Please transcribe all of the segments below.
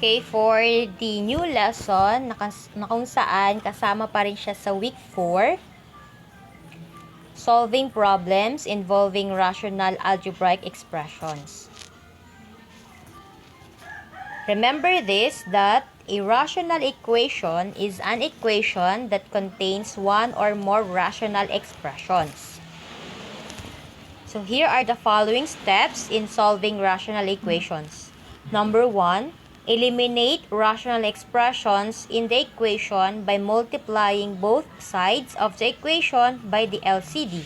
Okay, for the new lesson, na kung saan kasama pa rin siya sa week 4, solving problems involving rational algebraic expressions. Remember this, that a rational equation is an equation that contains one or more rational expressions. So here are the following steps in solving rational equations. Number 1, eliminate rational expressions in the equation by multiplying both sides of the equation by the LCD.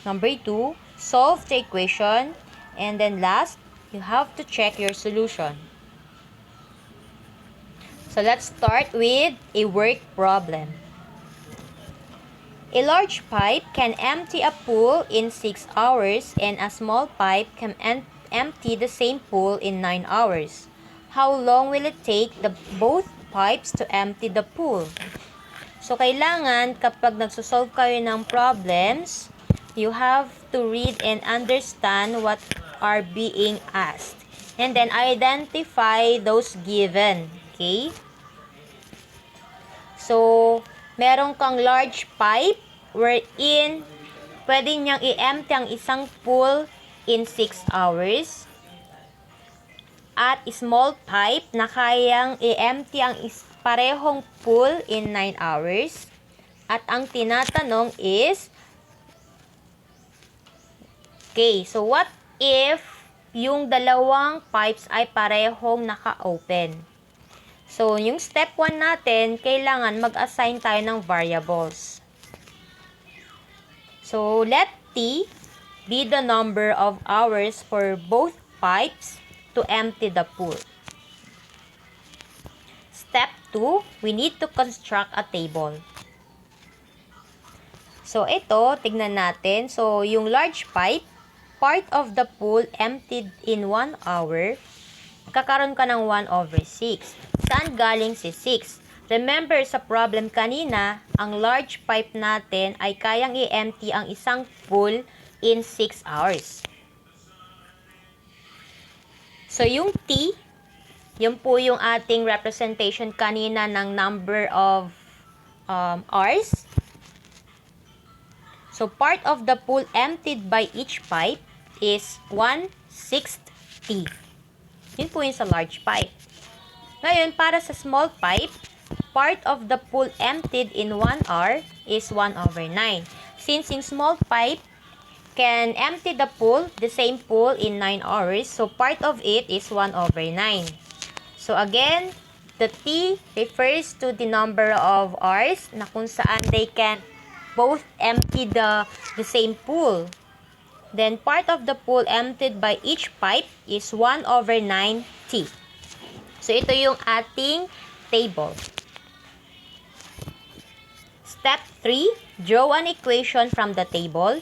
Number 2, solve the equation. And then last, you have to check your solution. So let's start with a work problem. A large pipe can empty a pool in 6 hours and a small pipe can empty the same pool in 9 hours. How long will it take both pipes to empty the pool? So, kailangan kapag nagsosolve kayo ng problems, you have to read and understand what are being asked. And then, identify those given. Okay? So, meron kang large pipe wherein pwede niyang i-empty ang isang pool in 6 hours. At small pipe na kayang i-empty ang parehong pool in 9 hours. At ang tinatanong is, okay, so what if yung dalawang pipes ay parehong naka-open? So, yung step 1 natin, kailangan mag-assign tayo ng variables. So, let T be the number of hours for both pipes to empty the pool. Step 2, we need to construct a table. So, ito, tignan natin. So, yung large pipe, part of the pool emptied in 1 hour, kakaroon ka ng 1/6. Saan galing si 6? Remember sa problem kanina, ang large pipe natin ay kayang i-empty ang isang pool in 6 hours. So, yung T, yun po yung ating representation kanina ng number of hours. So, part of the pool emptied by each pipe is 1/6 T. Yun po yung sa large pipe. Ngayon, para sa small pipe, part of the pool emptied in 1 hour is 1/9. Since yung small pipe can empty the pool, the same pool, in 9 hours, so part of it is 1/9. So again, the T refers to the number of hours na kung saan they can both empty the same pool. Then, part of the pool emptied by each pipe is 1/9 T. So, ito yung ating table. Step 3, draw an equation from the table.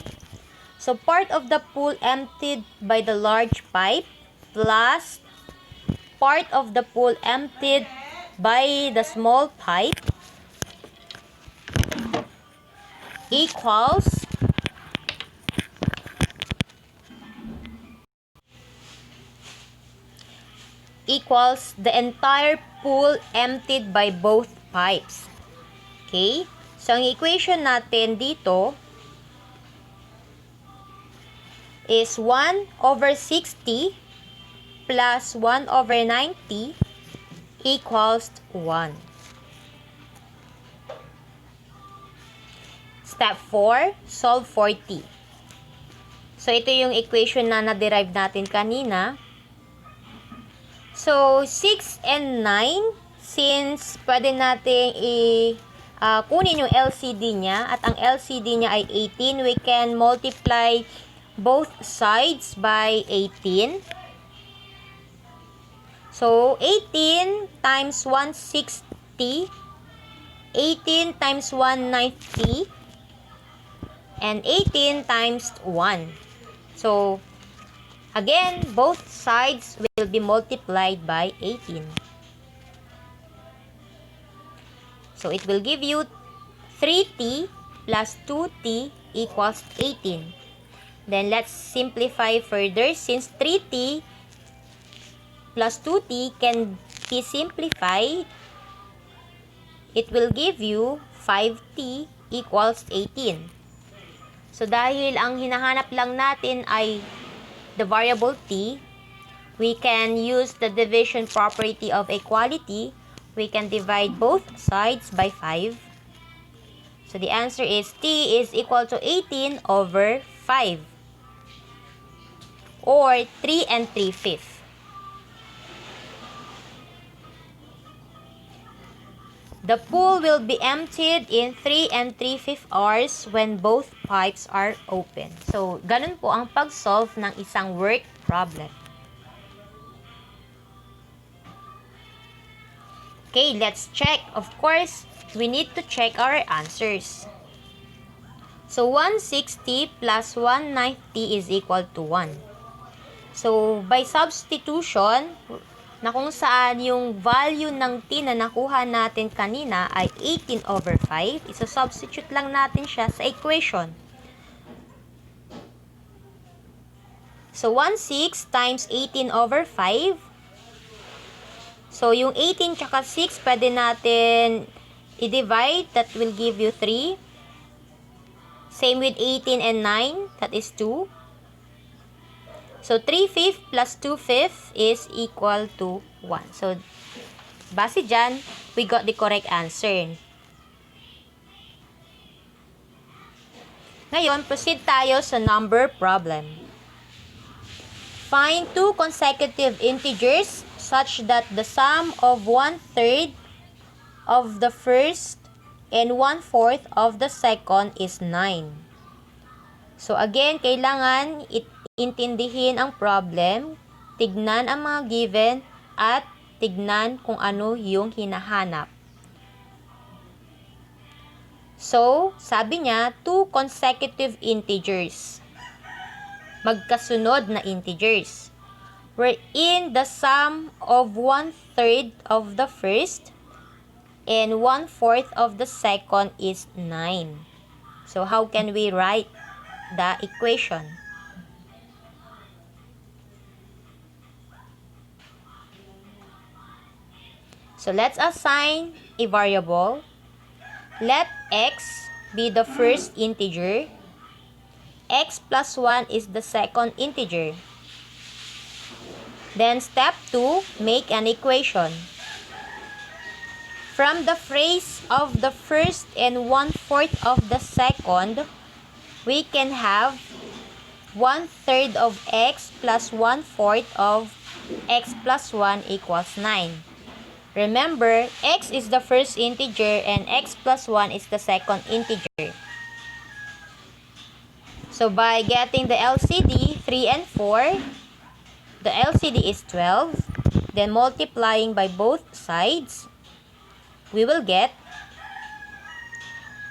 So, part of the pool emptied by the large pipe plus part of the pool emptied by the small pipe equals the entire pool emptied by both pipes. Okay? So, ang equation natin dito is 1/60 plus 1/90 equals 1. Step 4, solve for T. So, ito yung equation na na-derive natin kanina. So, 6 and 9, since pwede natin kunin yung LCD niya, at ang LCD niya ay 18, we can multiply both sides by 18. So, 18 times 160, 18 times 190, and 18 times 1. So, again, both sides will be multiplied by 18. So, it will give you 3T plus 2T equals 18. Then, let's simplify further. Since 3T plus 2T can t simplified, it will give you 5t equals 18. So, dahil ang hinahanap lang natin ay the variable t, we can use the division property of equality. We can divide both sides by 5. So, the answer is t is equal to 18 over 5. Or 3 and 3/5. The pool will be emptied in 3 and 3/5 hours when both pipes are open. So, ganun po ang pag-solve ng isang work problem. Okay, let's check. Of course, we need to check our answers. So, 160 plus 190 is equal to 1. So, by substitution, na kung saan yung value ng t na nakuha natin kanina ay 18 over 5, isa-substitute lang natin siya sa equation. So, 16 times 18 over 5. So, yung 18 tsaka 6, pwede natin i-divide. That will give you 3. Same with 18 and 9. That is 2. So, 3/5 plus 2/5 is equal to 1. So, base dyan, we got the correct answer. Ngayon, proceed tayo sa number problem. Find two consecutive integers such that the sum of 1/3 of the first and 1/4 of the second is 9. So, again, kailangan intindihin ang problem, tignan ang mga given, at tignan kung ano yung hinahanap. So, sabi niya, two consecutive integers. Magkasunod na integers. Wherein the sum of 1/3 of the first and 1/4 of the second is 9. So, how can we write the equation? So, let's assign a variable. Let x be the first integer. X plus 1 is the second integer. Then, step 2, make an equation. From the phrase of the first and 1/4 of the second, we can have 1/3 of x plus 1/4 of x plus 1 equals 9. Remember, x is the first integer and x plus 1 is the second integer. So, by getting the LCD, 3 and 4, the LCD is 12. Then, multiplying by both sides, we will get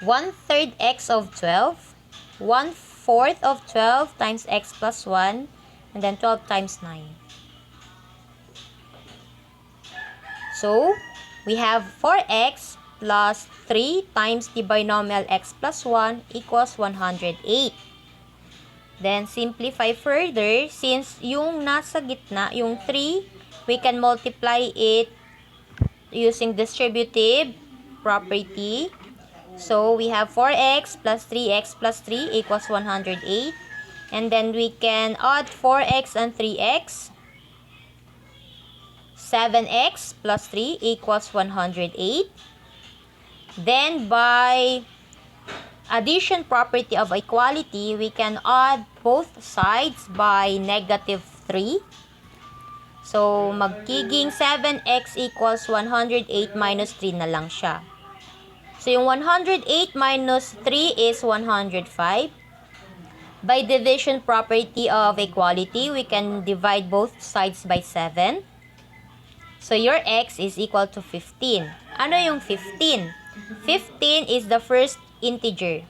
1/3 x of 12, 1/4 of 12 times x plus 1, and then 12 times 9. So, we have 4x plus 3 times the binomial x plus 1 equals 108. Then, simplify further. Since yung nasa gitna, yung 3, we can multiply it using distributive property. So, we have 4x plus 3x plus 3 equals 108. And then, we can add 4x and 3x. 7x plus 3 equals 108. Then, by addition property of equality, we can add both sides by -3. So, magiging 7x equals 108 minus 3 na lang siya. So, yung 108 minus 3 is 105. By division property of equality, we can divide both sides by 7. So, your x is equal to 15. Ano yung 15? 15 is the first integer.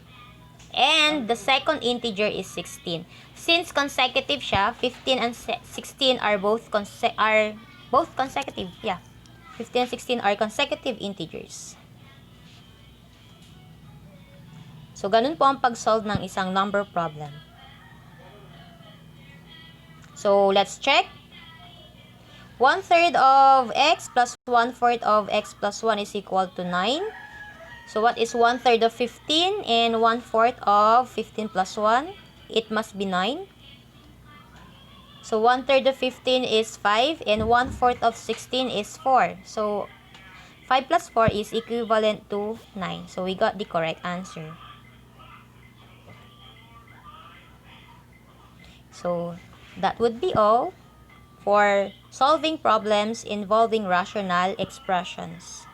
And the second integer is 16. Since consecutive siya, 15 and 16 are both consecutive. Yeah. 15 and 16 are consecutive integers. So, ganun po ang pag-solve ng isang number problem. So, let's check. 1/3 of x plus 1/4 of x plus 1 is equal to 9. So what is 1/3 of 15 and 1/4 of 15 plus 1? It must be 9. So 1/3 of 15 is 5 and 1/4 of 16 is 4. So 5 plus 4 is equivalent to 9. So we got the correct answer. So that would be all for solving problems involving rational expressions.